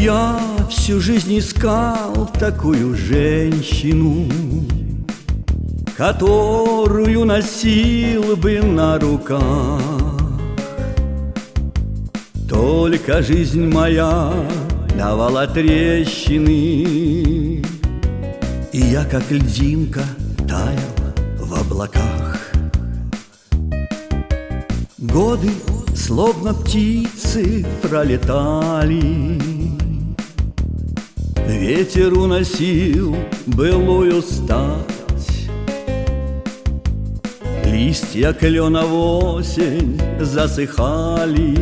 Я всю жизнь искал такую женщину, которую носил бы на руках. Только жизнь моя давала трещины, и я, как льдинка, таял в облаках. Годы, словно птицы, пролетали, ветер уносил былую стать. Листья клена в осень засыхали,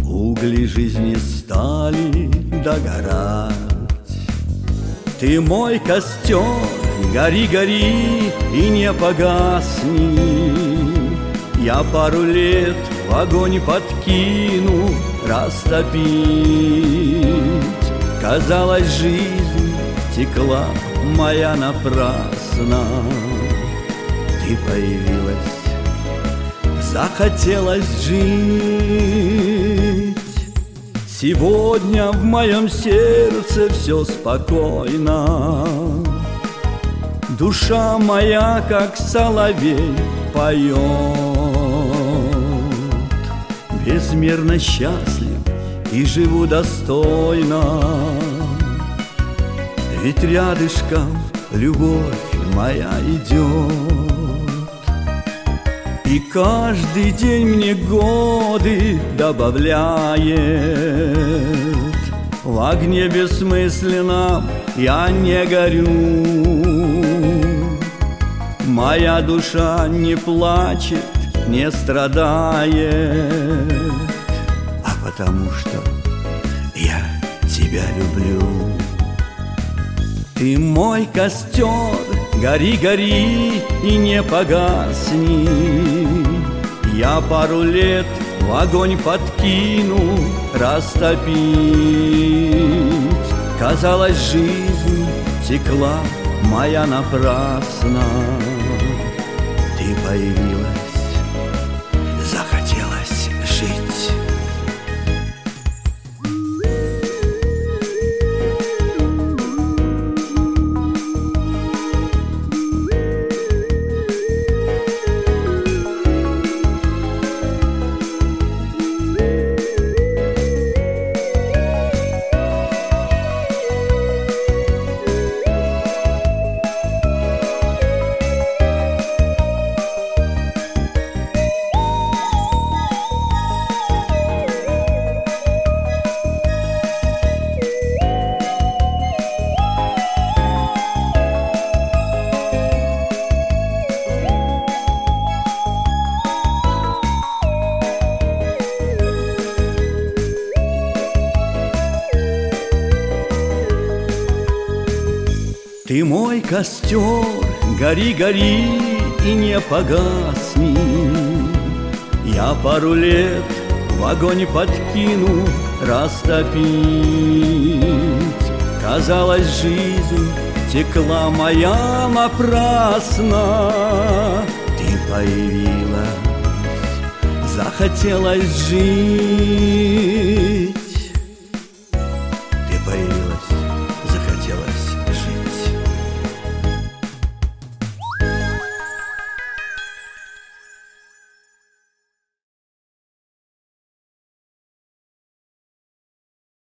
угли жизни стали догорать. Ты мой костер, гори, гори и не погасни. Я пару лет в огонь подкину растопить. Казалось, жизнь текла моя напрасно. Ты появилась, захотелось жить. Сегодня в моем сердце все спокойно. Душа моя, как соловей, поет. Безмерно счастлив и живу достойно, ведь рядышком любовь моя идет. И каждый день мне годы добавляет. В огне бессмысленном я не горю. Моя душа не плачет, не страдает, а потому что я тебя люблю. Ты мой костер, гори, гори и не погасни. Я пару лет в огонь подкину растопить. Казалось, жизнь текла моя напрасно. Ты появилась, захотелось жить. Ты мой костер, гори, гори и не погасни. Я пару лет в огонь подкину растопить. Казалось, жизнь текла моя напрасно. Ты появилась, захотелось жить.